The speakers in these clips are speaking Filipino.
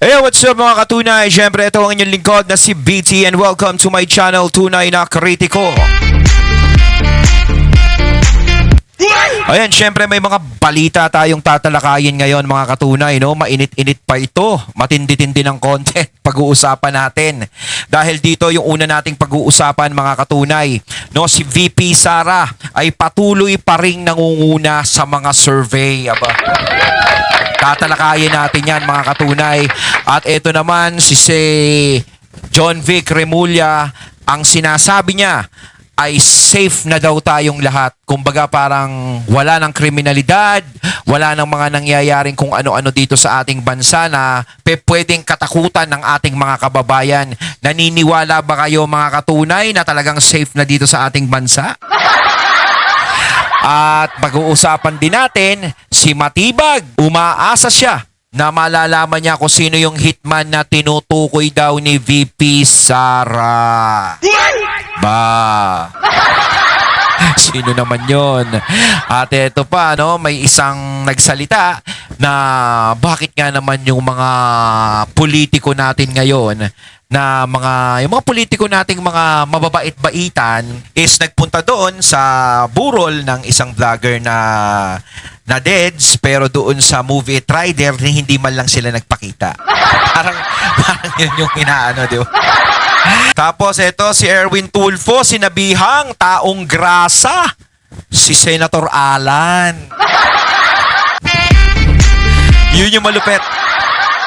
Hey, what's up mga katunay? Siyempre, ito ang inyong lingkod na si BT and welcome to my channel, Tunay na Kritiko. Ayan, siyempre may mga balita tayong tatalakayin ngayon mga katunay, no? Mainit-init pa ito, matindi-tindi ng content pag-uusapan natin. Dahil dito yung una nating pag-uusapan mga katunay, no? Si VP Sara ay patuloy pa ring nangunguna sa mga survey. Aba. Tatalakayin natin yan mga katunay. At ito naman si John Vic Remulla, ang sinasabi niya ay safe na daw tayong lahat. Kumbaga parang wala ng kriminalidad, wala ng mga nangyayaring kung ano-ano dito sa ating bansa na pwedeng katakutan ng ating mga kababayan. Naniniwala ba kayo mga katunay na talagang safe na dito sa ating bansa? At pag-uusapan din natin si Matibag. Umaasa siya na malalaman niya kung sino yung hitman na tinutukoy daw ni VP Sara. Ba? Sino naman yon? At ito pa, no, may isang nagsalita na bakit nga naman yung mga politiko natin ngayon na yung mga politiko nating mga mababait-baitan is nagpunta doon sa burol ng isang vlogger na deads, pero doon sa movie Trider hindi man lang sila nagpakita. parang yun yung inaano, di ba? Tapos ito si Erwin Tulfo, sinabihang taong grasa si Senator Alan. Yun yung malupet.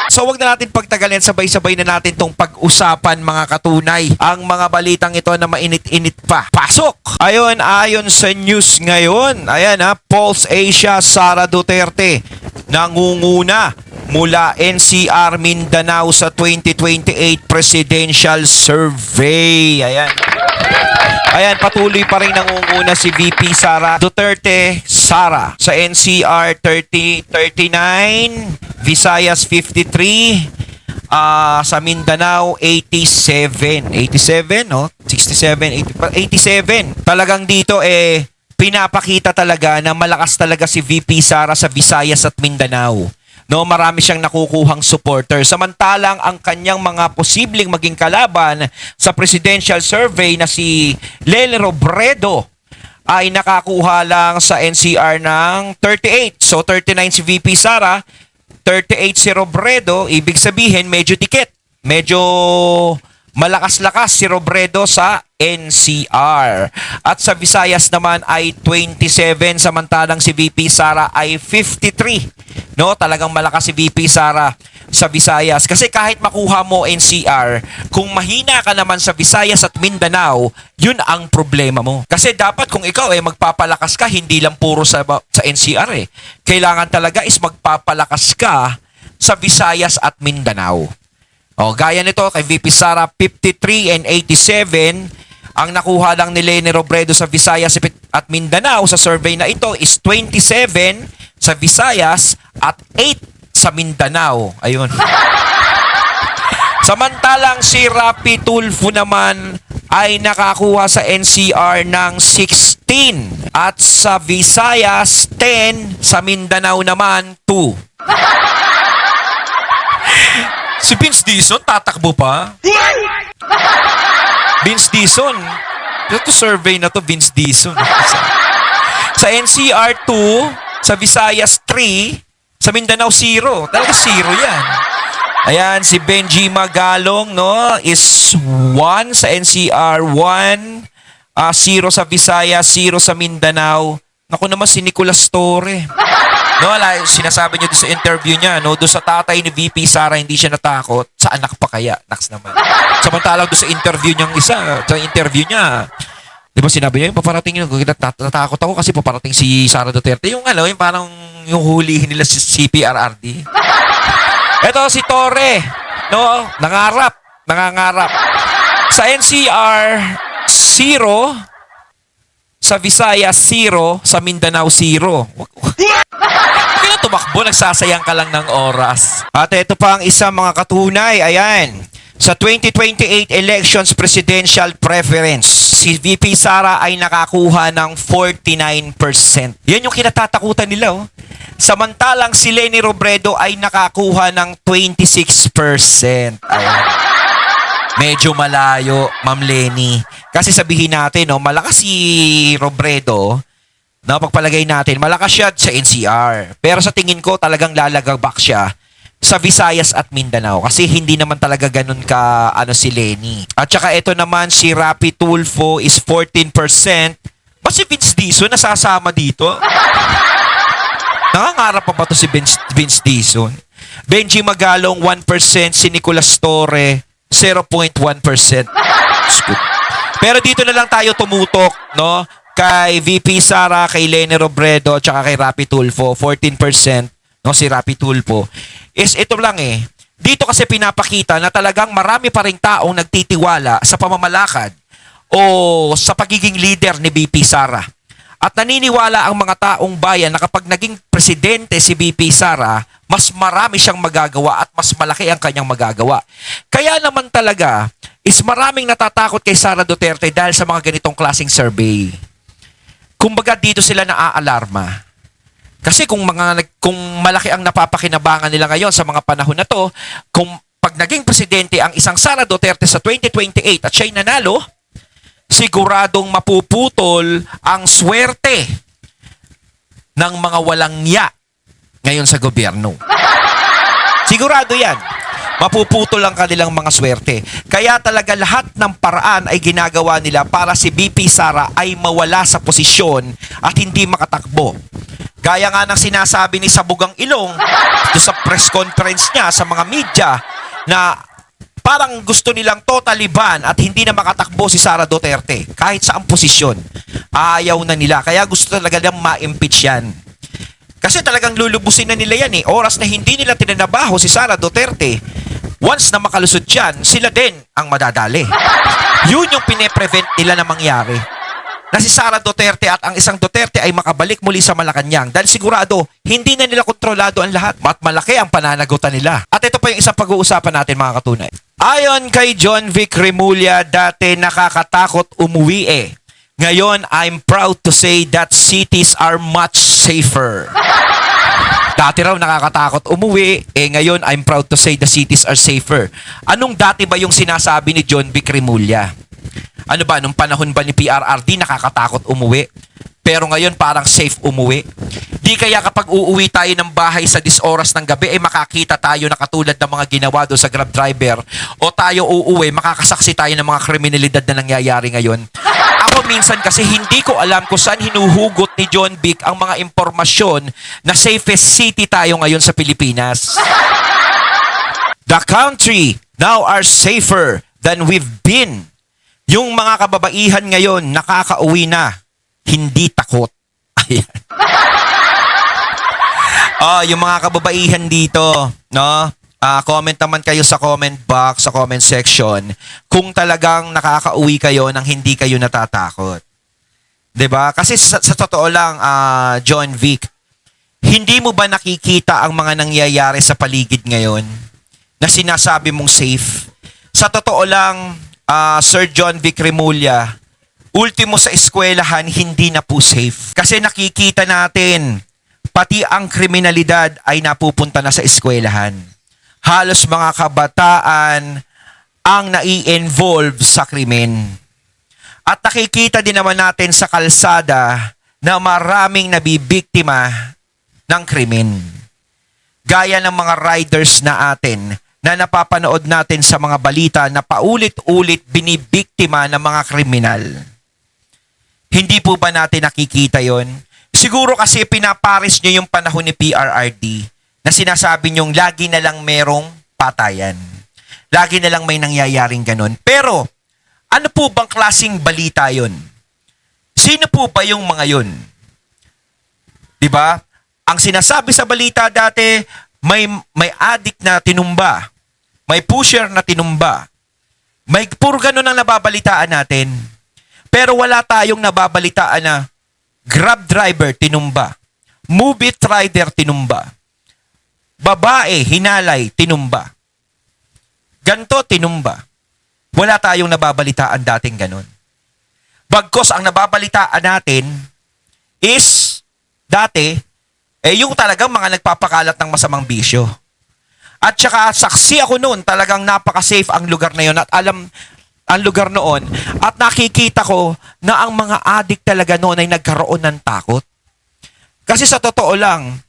So wag na natin pagtagalin, sabay-sabay na natin tong pag-usapan mga katunay. Ang mga balitang ito na mainit-init pa. Pasok! Ayon sa news ngayon, ayan Pulse Asia, Sara Duterte nangunguna mula NCR Mindanao sa 2028 Presidential Survey. Ayan, patuloy pa rin nangunguna si VP Sara Duterte Sara sa NCR 39, Visayas 53, sa Mindanao 87, no? 67, 87. Talagang dito pinapakita talaga na malakas talaga si VP Sara sa Visayas at Mindanao. No, marami siyang nakukuhang supporter. Samantalang ang kanyang mga posibleng maging kalaban sa presidential survey na si Lele Robredo ay nakakuha lang sa NCR ng 38. So 39 si VP Sara, 38 si Robredo, ibig sabihin medyo dikit. Medyo malakas-lakas si Robredo sa NCR. At sa Visayas naman ay 27, samantalang si VP Sara ay 53. No, talagang malakas si VP Sara sa Visayas. Kasi kahit makuha mo NCR, kung mahina ka naman sa Visayas at Mindanao, yun ang problema mo. Kasi dapat kung ikaw magpapalakas ka, hindi lang puro sa NCR Kailangan talaga is magpapalakas ka sa Visayas at Mindanao. O, gaya nito kay VP Sara, 53 and 87. Ang nakuha lang ni Lene Robredo sa Visayas at Mindanao sa survey na ito is 27 sa Visayas at 8 sa Mindanao. Ayun. Samantalang si Rapi Tulfo naman ay nakakuha sa NCR ng 16 at sa Visayas 10, sa Mindanao naman 2. Si Vince Dizon tatakbo pa? Vince Dizon. Ito survey na to, Vince Dizon. Sa NCR 2, sa Visayas 3, sa Mindanao 0. Talaga 0 yan. Ayan, si Benji Magalong, no, is 1 sa NCR, 1, 0 sa Visayas, 0 sa Mindanao. Naku naman si Nicolas Torre. No, sinasabi niyo doon sa interview niya, no, doon sa tatay ni VP Sara hindi siya natakot, sa anak pa kaya? Naks naman. Samantalang doon sa interview niyang di ba sinabi niya, paparating yun, natakot ako kasi paparating si Sara Duterte. Yung parang yung hulihin nila si CPRRD. Ito si Torre, no, nangangarap. Sa NCR, 0, sa Visayas 0, sa Mindanao 0. Kaya tumakbo, nagsasayang ka lang ng oras. At ito pa ang isang mga katunay, ayan. Sa 2028 elections presidential preference, si VP Sara ay nakakuha ng 49%. Yan yung kinatatakutan nila, Samantalang si Leni Robredo ay nakakuha ng 26%. Ayan. Medyo malayo, Ma'am Leni. Kasi sabihin natin, no, malakas si Robredo, no, pagpalagay natin, malakas siya sa NCR. Pero sa tingin ko, talagang lalagabak siya sa Visayas at Mindanao. Kasi hindi naman talaga ganun ka si Leni. At saka ito naman, si Rapi Tulfo is 14%. Ba si Vince Dizon nasasama dito? Nangangarap pa ba ito si Vince Dizon? Benji Magalong, 1%. Si Nicolas Torre, 0.1%. Pero dito na lang tayo tumutok, no? Kay VP Sara, kay Leni Robredo, tsaka kay Rapi Tulfo, 14%, no? Si Rapi Tulfo. Is ito lang eh. Dito kasi pinapakita na talagang marami pa ring taong nagtitiwala sa pamamalakad o sa pagiging leader ni VP Sara. At naniniwala ang mga taong bayan na kapag naging presidente si VP Sara, mas marami siyang magagawa at mas malaki ang kanyang magagawa. Kaya naman talaga, is maraming natatakot kay Sara Duterte dahil sa mga ganitong klaseng survey. Kumbaga dito sila naaalarma. Kasi kung malaki ang napapakinabangan nila ngayon sa mga panahon na to, kung pag naging presidente ang isang Sara Duterte sa 2028 at siya'y nanalo, siguradong mapuputol ang swerte ng mga walang niya ngayon sa gobyerno. Sigurado yan. Mapuputol ang kanilang mga swerte. Kaya talaga lahat ng paraan ay ginagawa nila para si VP Sara ay mawala sa posisyon at hindi makatakbo. Gaya nga ng sinasabi ni Sabugang Ilong sa press conference niya sa mga media na parang gusto nilang totally ban at hindi na makatakbo si Sara Duterte kahit sa ang posisyon. Ayaw na nila. Kaya gusto talaga nilang ma-impeach yan. Kasi talagang lulubusin na nila yan eh. Oras na hindi nila tinanabaho si Sara Duterte, once na makalusot yan, sila din ang madadali. Yun yung pine-prevent nila na mangyari. Na si Sara Duterte at ang isang Duterte ay makabalik muli sa Malacanang dahil sigurado hindi na nila kontrolado ang lahat at malaki ang pananagutan nila. At ito pa yung isang pag-uusapan natin mga katunay. Ayon kay John Vic Remulla, dati nakakatakot umuwi eh. Ngayon, I'm proud to say that cities are much safer. Dati raw nakakatakot umuwi, ngayon I'm proud to say the cities are safer. Anong dati ba yung sinasabi ni John Vic Remulla? Ano ba, nung panahon ba ni PRRD nakakatakot umuwi? Pero ngayon parang safe umuwi. Di kaya kapag uuwi tayo ng bahay sa 10 oras ng gabi, makakita tayo na katulad ng mga ginawa doon sa Grab driver, o tayo uuwi, makakasaksi tayo ng mga kriminalidad na nangyayari ngayon. Ako minsan kasi hindi ko alam kung saan hinuhugot ni John Vic ang mga impormasyon na safest city tayo ngayon sa Pilipinas. The country now are safer than we've been. Yung mga kababaihan ngayon, nakakauwi na, hindi takot. Ayan. Yung mga kababaihan dito, no? Comment naman kayo sa comment box, sa comment section, kung talagang nakakauwi kayo nang hindi kayo natatakot. 'Di ba? Kasi sa totoo lang, John Vic, hindi mo ba nakikita ang mga nangyayari sa paligid ngayon na sinasabi mong safe? Sa totoo lang, Sir John Vic Remulla, ultimo sa eskwelahan, hindi na po safe. Kasi nakikita natin, pati ang kriminalidad ay napupunta na sa eskwelahan. Halos mga kabataan ang nai-involve sa krimen. At nakikita din naman natin sa kalsada na maraming nabibiktima ng krimen. Gaya ng mga riders na atin na napapanood natin sa mga balita na paulit-ulit binibiktima ng mga kriminal. Hindi po ba natin nakikita yon? Siguro kasi pinaparis nyo yung panahon ni PRRD na sinasabi nyong lagi na lang merong patayan. Lagi na lang may nangyayaring ganun. Pero, ano po bang klaseng balita yon? Sino po ba yung mga yon? Diba? Ang sinasabi sa balita dati, may addict na tinumba. May pusher na tinumba. May puro ganun ang nababalitaan natin. Pero wala tayong nababalitaan na Grab driver tinumba. Movie rider tinumba. Babae, hinalay, tinumba. Ganto, tinumba. Wala tayong nababalitaan dating ganun. Bagkos ang nababalitaan natin is, dati, Yung talagang mga nagpapakalat ng masamang bisyo. At saka saksi ako noon, talagang napaka-safe ang lugar na yon at alam ang lugar noon at nakikita ko na ang mga adik talaga noon ay nagkaroon ng takot. Kasi sa totoo lang,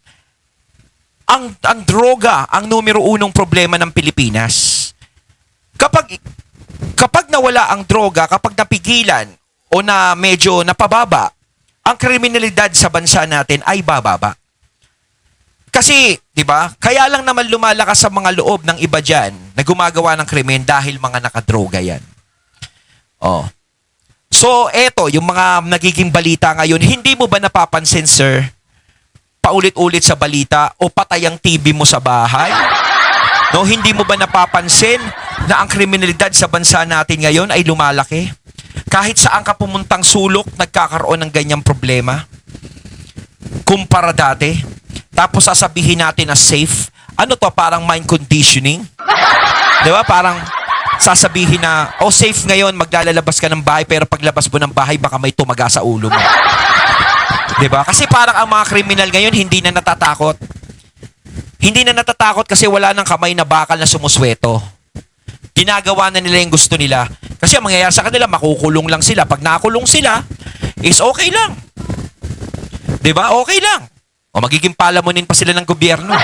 ang droga ang numero unong problema ng Pilipinas. Kapag nawala ang droga, kapag napigilan o na medyo napababa, ang kriminalidad sa bansa natin ay bababa. Kasi, 'di ba? Kaya lang naman lumalakas sa mga loob ng iba diyan na gumagawa ng krimen dahil mga nakadroga 'yan. Oh. So, eto, yung mga nagiging balita ngayon, hindi mo ba napapansin, sir? Paulit-ulit sa balita o patay ang TV mo sa bahay? No, hindi mo ba napapansin na ang kriminalidad sa bansa natin ngayon ay lumalaki? Kahit saan ka pumuntang sulok, nagkakaroon ng ganyang problema. Kumpara dati. Tapos sasabihin natin na safe. Ano to, parang mind conditioning? Di ba? Parang sasabihin na, oh, safe ngayon, maglalabas ka ng bahay, pero paglabas mo ng bahay, baka may tumaga sa ulo mo. Di ba? Kasi parang ang mga kriminal ngayon, hindi na natatakot. Hindi na natatakot kasi wala nang kamay na bakal na sumusweto. Ginagawa na nila yung gusto nila. Kasi ang mangyayari sa kanila, makukulong lang sila. Pag nakulong sila, is okay lang. Di ba? Okay lang. O magiging palamunin pa sila ng gobyerno.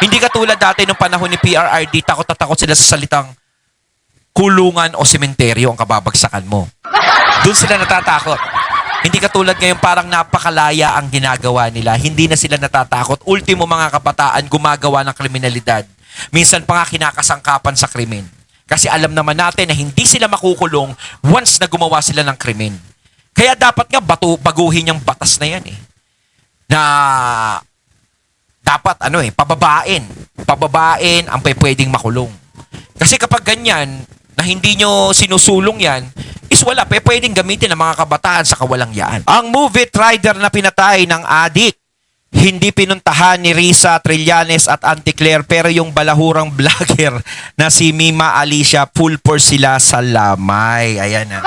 Hindi katulad dati nung panahon ni PRRD, takot na takot sila sa salitang kulungan o sementeryo ang kababagsakan mo. Doon sila natatakot. Hindi katulad ngayon parang napakalaya ang ginagawa nila. Hindi na sila natatakot. Ultimo mga kabataan gumagawa ng kriminalidad. Minsan pa nga kinakasangkapan sa krimen. Kasi alam naman natin na hindi sila makukulong once na gumawa sila ng krimen. Kaya dapat nga baguhin yung batas na yan eh. Na dapat pababain ang pwedeng makulong. Kasi kapag ganyan, na hindi nyo sinusulong yan, is wala, pwedeng gamitin ng mga kabataan sa kawalangyaan. Ang movie rider na pinatay ng adik, hindi pinuntahan ni Risa Trillanes at Auntie Claire, pero yung balahurang vlogger na si Mima Alicia, full force sila sa lamay. Ayan na.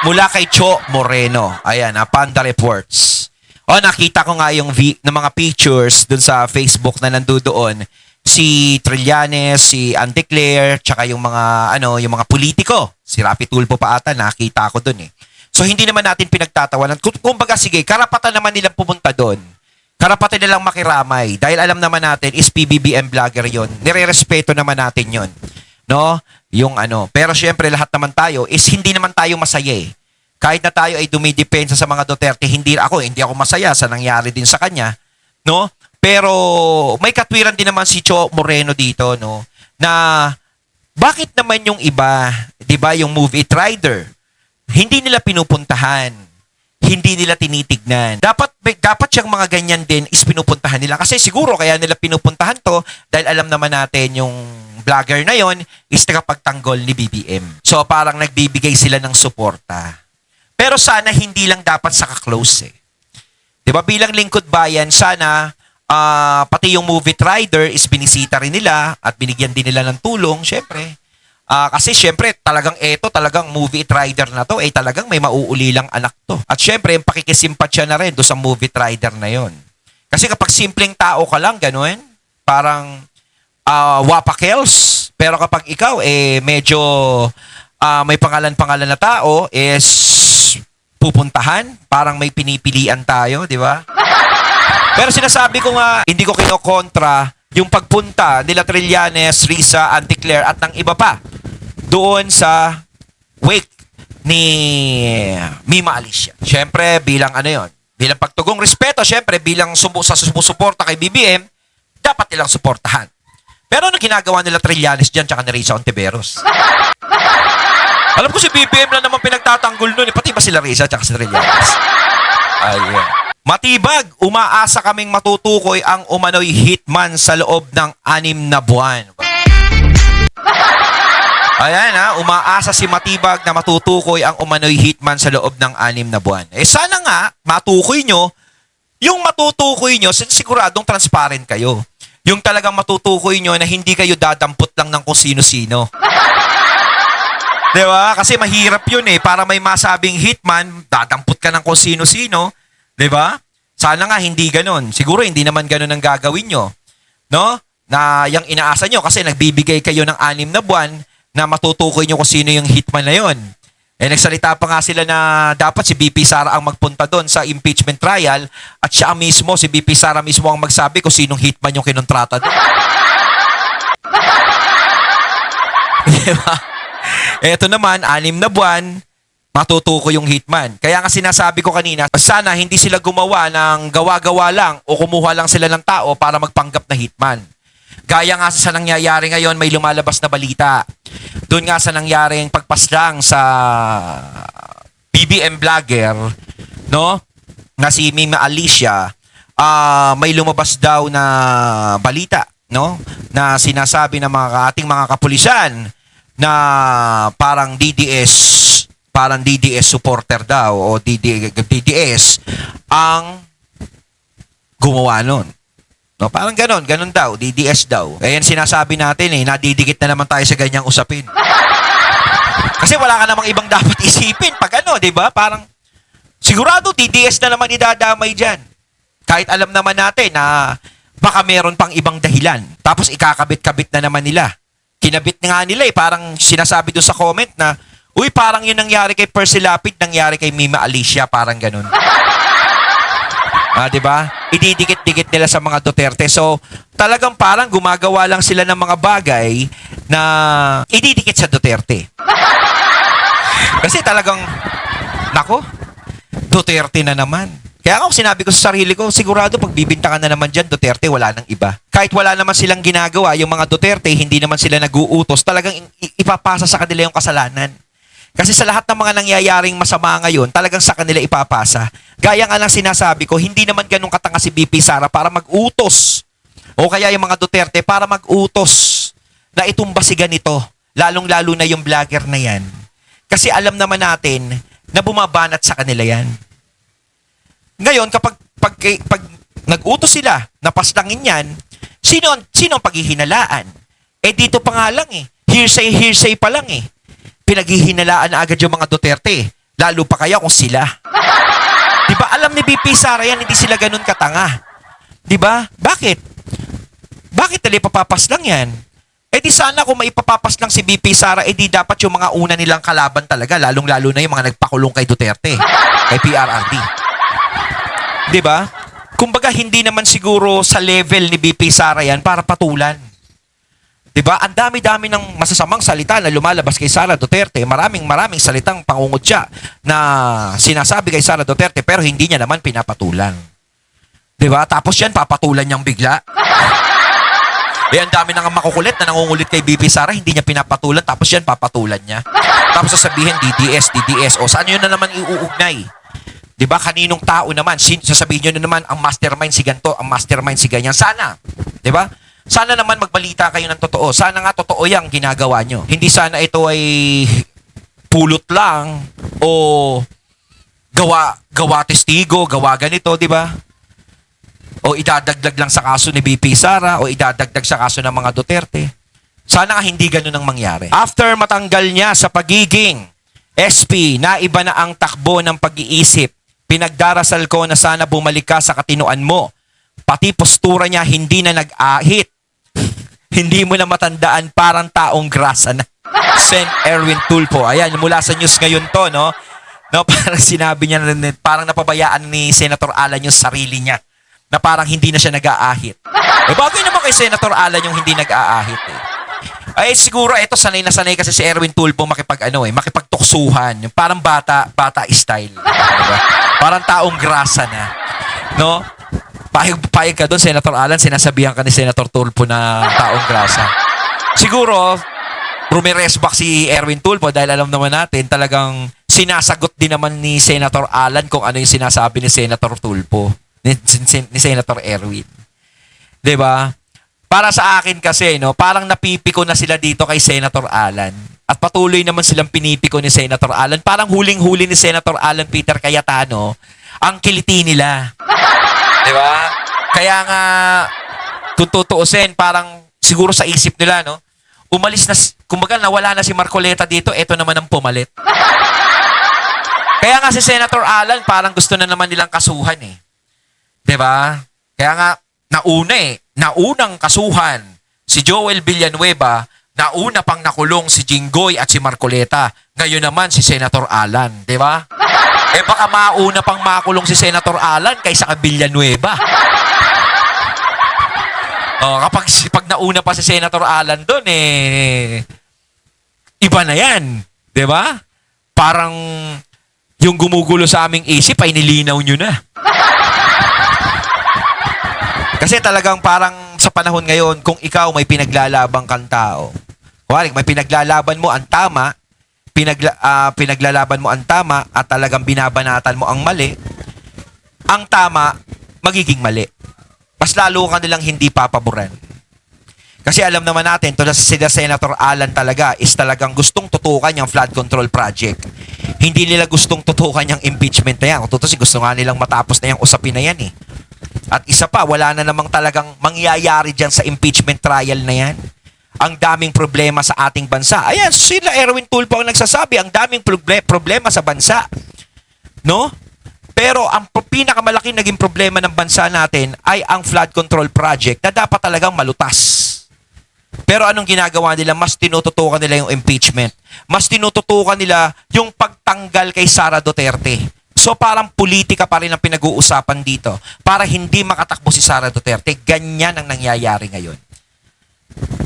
Mula kay Cho Moreno. Ayan na, Panda Reports. Nakita ko nga yung ng mga pictures dun sa Facebook na nandoon si Trillanes, si Auntie Claire, tsaka yung mga yung mga politiko. Si Rapi Tulfo pa ata, nakita ko dun eh. So hindi naman natin pinagtatawanan. Kumbaga sige, karapatan naman nilang pumunta doon. Karapatan nilang makiramay dahil alam naman natin is PBBM vlogger 'yon. Nirerespeto naman natin 'yon. No? Yung pero syempre lahat naman tayo is hindi naman tayo masaya eh. Kahit na tayo ay dumidepensa sa mga Duterte, hindi ako masaya sa nangyari din sa kanya, no? Pero may katwiran din naman si Cho Moreno dito, no? Na bakit naman yung iba, 'di ba, yung movie rider, hindi nila pinupuntahan, hindi nila tinitignan. Dapat yung mga ganyan din is pinupuntahan nila kasi siguro kaya nila pinupuntahan to dahil alam naman natin yung vlogger na yon is tagapagtanggol ni BBM. So parang nagbibigay sila ng suporta. Pero sana hindi lang dapat sa ka-close eh. 'Di ba, bilang lingkod bayan, sana pati yung movie rider is binisita rin nila at binigyan din nila ng tulong, syempre. Kasi syempre, talagang movie rider na to, talagang may mauulilang anak to. At syempre, yung pakikisimpatsya na rin do sa movie rider na yon. Kasi kapag simpleng tao ka lang, ganun, parang wapakels. Pero kapag ikaw, medyo may pangalan-pangalan na tao, is pupuntahan, parang may pinipilian tayo, di ba? Pero sinasabi ko nga, hindi ko kinokontra yung pagpunta nila Trillanes, Risa, Auntie Claire at ng iba pa doon sa wake ni Mima Alicia. Siyempre, bilang bilang pagtugong respeto, siyempre, bilang sumusuporta kay BBM, dapat nilang suportahan. Pero ano ginagawa nila Trillanes dyan tsaka ni Risa Ontiveros? Alam ko si BBM lang naman pinagtatanggol nun. Pati ba sila Risa tsaka si Trillanes? Ayun. Matibag, umaasa kaming matutukoy ang umano'y hitman sa loob ng 6 na buwan. Ayan umaasa si Matibag na matutukoy ang umano'y hitman sa loob ng 6 na buwan. Sana nga, matukoy nyo. Yung matutukoy nyo, siguradong transparent kayo. Yung talagang matutukoy nyo na hindi kayo dadampot lang ng kung sino-sino. Diba? Kasi mahirap yun eh. Para may masabing hitman, dadampot ka ng kung sino-sino. Diba? Sana nga hindi ganun. Siguro hindi naman ganun ang gagawin nyo. No? Na yung inaasa nyo kasi nagbibigay kayo ng 6 na buwan na matutukoy nyo kung sino yung hitman na yon. Nagsalita pa nga sila na dapat si BP Sara ang magpunta doon sa impeachment trial at siya mismo, si BP Sara mismo ang magsabi kung sinong hitman yung kinontrata doon. Diba? Eto naman, 6 na buwan, matutuko yung hitman. Kaya nga sinasabi ko kanina, sana hindi sila gumawa ng gawa-gawa lang o kumuha lang sila ng tao para magpanggap na hitman. Gaya nga sa nangyayari ngayon, may lumalabas na balita. Doon nga sa nangyaring pagpaslang sa BBM vlogger, no? Na si Mima Alicia, may lumabas daw na balita, no? Na sinasabi ng ating mga kapulisan na parang DDS supporter daw o DDS ang gumawa nun. No, parang ganon daw, DDS daw. Ayan sinasabi natin nadidikit na naman tayo sa ganyang usapin. Kasi wala ka namang ibang dapat isipin pag di ba? Parang sigurado DDS na naman idadamay diyan. Kahit alam naman natin na baka meron pang ibang dahilan. Tapos ikakabit-kabit na naman nila. Kinabit nga nila parang sinasabi doon sa comment na, uy, parang yun nangyari kay Percy Lapid, nangyari kay Mima Alicia, parang ganun. Diba? Ididikit-dikit nila sa mga Duterte. So, talagang parang gumagawa lang sila ng mga bagay na ididikit sa Duterte. Kasi talagang, nako, Duterte na naman. Kaya ako sinabi ko sa sarili ko, sigurado pag bibintangan na naman dyan, Duterte, wala nang iba. Kahit wala naman silang ginagawa, yung mga Duterte, hindi naman sila nag-uutos, talagang ipapasa sa kanila yung kasalanan. Kasi sa lahat ng mga nangyayaring masama ngayon, talagang sa kanila ipapasa. Gaya nga lang sinasabi ko, hindi naman ganun katanga si BP Sara para mag-utos. O kaya yung mga Duterte para mag-utos na itumba si ganito. Lalong-lalo na yung vlogger na yan. Kasi alam naman natin na bumabanat sa kanila yan. Ngayon, kapag nag-utos sila na paslangin yan, sino ang paghihinalaan? Dito pa nga lang Hearsay pa lang Pinaghihinalaan na agad yung mga Duterte. Lalo pa kaya kung sila. Diba? Alam ni BP Sara yan, hindi sila ganun katanga. Diba? Bakit? Bakit nila ipapapaslang yan? Di sana kung maipapapaslang si BP Sara, di dapat yung mga una nilang kalaban talaga, lalong-lalo na yung mga nagpakulong kay Duterte, kay PRRD. Diba? Kumbaga, hindi naman siguro sa level ni BP Sara yan para patulan. Diba? Ang dami-dami ng masasamang salita na lumalabas kay Sara Duterte. Maraming salitang pangungutya na sinasabi kay Sara Duterte pero hindi niya naman pinapatulan. Diba? Tapos yan, papatulan niyang bigla. Ang dami nang makukulit na nangungulit kay BP Sara, hindi niya pinapatulan, tapos yan, papatulan niya. Tapos sasabihin, DDS. O saan yun na naman iuugnay? Diba? Kaninong tao naman? Sasabihin nyo na naman, ang mastermind si ganito, ang mastermind si ganyan. Sana. Diba? Sana naman magbalita kayo ng totoo. Sana nga totoo yung ginagawa nyo. Hindi sana ito ay pulot lang o gawa testigo, gawa ganito, diba? O idadagdag lang sa kaso ni BP Sara o idadagdag sa kaso ng mga Duterte. Sana nga hindi ganun ang mangyari. After matanggal niya sa pagiging SP, naiba na ang takbo ng pag-iisip. Pinagdarasal ko na sana bumalik ka sa katinuan mo. Pati postura niya hindi na nag-ahit. Hindi mo na matandaan, parang taong grasa na. Sen. Erwin Tulfo. Ayan, mula sa news ngayon to, no? No, parang sinabi niya na parang napabayaan ni Senator Alan yung sarili niya. Na parang hindi na siya nag-aahit. Bagay naman kay Senator Alan yung hindi nag-aahit siguro ito sanay na sanay kasi si Erwin Tulfo makipagtuksuhan. Yung parang bata style. Diba? Parang taong grasa na. No? Payag ka doon, Senator Alan, sinasabihan ka ni Senator Tulfo na taong grasa. Siguro, rumiresback si Erwin Tulfo dahil alam naman natin, talagang sinasagot din naman ni Senator Alan kung ano yung sinasabi ni Senator Tulfo, ni Senator Erwin. Diba? Para sa akin kasi, no, parang napipiko na sila dito kay Senator Alan. At patuloy naman silang pinipiko ni Senator Alan. Parang huling-huli ni Senator Alan Peter Cayetano ang kiliti nila. Diba? Kaya nga, kung tutuusin, parang siguro sa isip nila, no, umalis na, kumbaga nawala na si Marcoleta dito, eto naman ang pumalit. Kaya nga si Senator Alan, parang gusto na naman nilang kasuhan 'Di ba? Kaya nga, naunang kasuhan si Joel Villanueva, nauna pang nakulong si Jinggoy at si Marcoleta. Ngayon naman si Senator Alan, 'di ba? Baka mauna pang makulong si Senator Alan kaysa kay Villanueva. Pag nauna pa si Senator Alan doon, iba na yan. 'Di ba? Parang yung gumugulo sa aming isip ay nilinaw nyo na. Kasi talagang parang sa panahon ngayon, kung ikaw may pinaglalabang kang tao, may pinaglalaban mo ang tama, pinaglalaban mo ang tama at talagang binabanatan mo ang mali, ang tama magiging mali. Mas lalo ka nilang hindi papaboran. Kasi alam naman natin, tulad sa Senator Alan talaga is talagang gustong tutukan yung flood control project. Hindi nila gustong tutukan yung impeachment na yan. Kung tutusin, gusto nga nilang matapos na yung usapin na yan eh. At isa pa, wala na namang talagang mangyayari dyan sa impeachment trial na yan. Ang daming problema sa ating bansa. Ayan, sila Erwin Tulfo ang nagsasabi, ang daming problema sa bansa. No? Pero ang pinakamalaking naging problema ng bansa natin ay ang flood control project na dapat talagang malutas. Pero anong ginagawa nila? Mas tinututukan nila yung impeachment. Mas tinututukan nila yung pagtanggal kay Sara Duterte. So parang politika pa rin ang pinag-uusapan dito para hindi makatakbo si Sara Duterte. Ganyan ang nangyayari ngayon.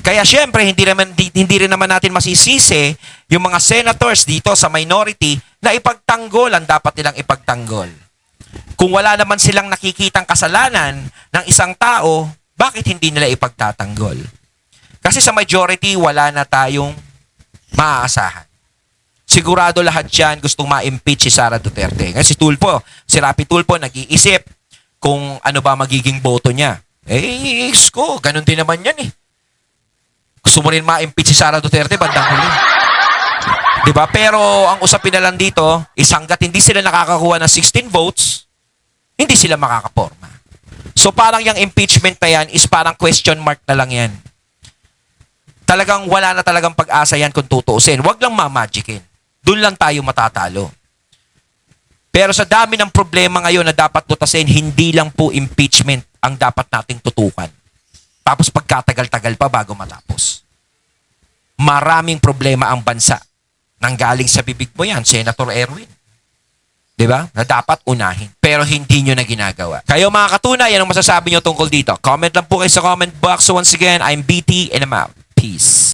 Kaya syempre, hindi rin naman natin masisisi yung mga senators dito sa minority na ipagtanggol ang dapat nilang ipagtanggol. Kung wala naman silang nakikitang kasalanan ng isang tao, bakit hindi nila ipagtatanggol? Kasi sa majority, wala na tayong maaasahan. Sigurado lahat yan gustong ma-impeach si Sara Duterte. Kasi si Rapi Tulfo, nag-iisip kung ano ba magiging boto niya. Ganun din naman yan eh. Gusto mo rin ma-impeach si Sara Duterte, bandang huli. Diba? Pero ang usapin na lang dito, hanggat hindi sila nakakakuha ng 16 votes, hindi sila makakaporma. So parang yung impeachment na yan is parang question mark na lang yan. Talagang wala na talagang pag-asa yan kung tutuusin. Huwag lang mamagicin. Doon lang tayo matatalo. Pero sa dami ng problema ngayon na dapat tutasin, hindi lang po impeachment ang dapat nating tutukan. Tapos pagkatagal-tagal pa bago matapos. Maraming problema ang bansa. Nanggaling sa bibig mo yan, Senator Erwin. Diba? Na dapat unahin. Pero hindi nyo na ginagawa. Kayo mga katunay, yan ang masasabi nyo tungkol dito. Comment lang po kayo sa comment box. So once again, I'm BT and I'm out. Peace.